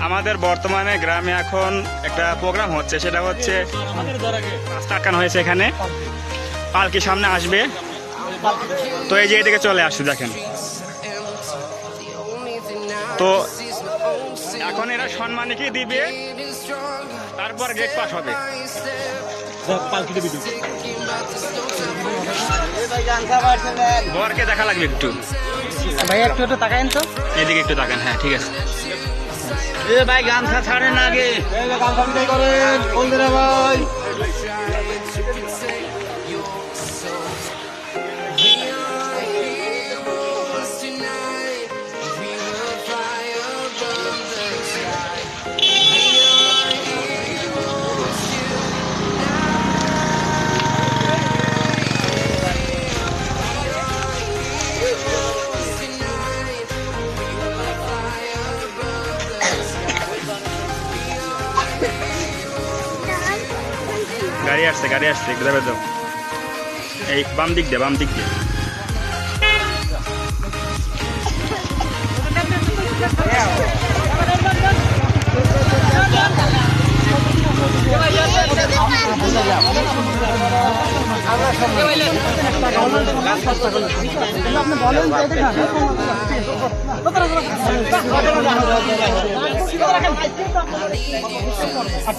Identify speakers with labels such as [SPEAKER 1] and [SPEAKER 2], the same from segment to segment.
[SPEAKER 1] আমাদের বর্তমানে গ্রামে এখন একটা প্রোগ্রাম হচ্ছে, সেটা হচ্ছে রাস্তা আটকানো হয়েছে এখানে, পালকি সামনে আসবে। তো এই যে এদিকে চলে আসছে দেখেন। তো এখন এরা সম্মানিকে দিবে, তারপর গেট পাস হবে। বরকে দেখা লাগবে একটু,
[SPEAKER 2] ভাই একটু একটু তাকাইন তো,
[SPEAKER 1] এদিকে একটু তাকান। হ্যাঁ ঠিক আছে।
[SPEAKER 2] এ ভাই গামছা ছাড়েন আগে, গামছা বিদায় করেন বন্ধুরা ভাই।
[SPEAKER 1] গাড়ি আসছে একটু যাবে যাও। এই বাম দিক দিয়ে, বাম দিক দিয়ে।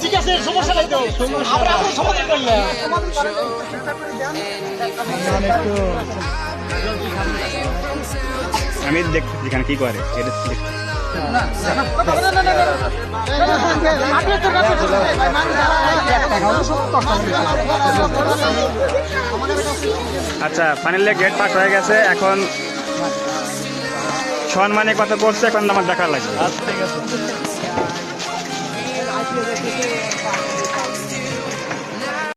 [SPEAKER 2] ঠিক আছে, সমস্যা নাই তো, আমরা সমাধান করলাম।
[SPEAKER 1] আমি দেখছি এখানে কি করে এটা দেখছি। আচ্ছা, ফাইনালি গেট পাস হয়ে গেছে। এখন সম্মানে কথা বলছে, এখন আমার দেখা লাগবে।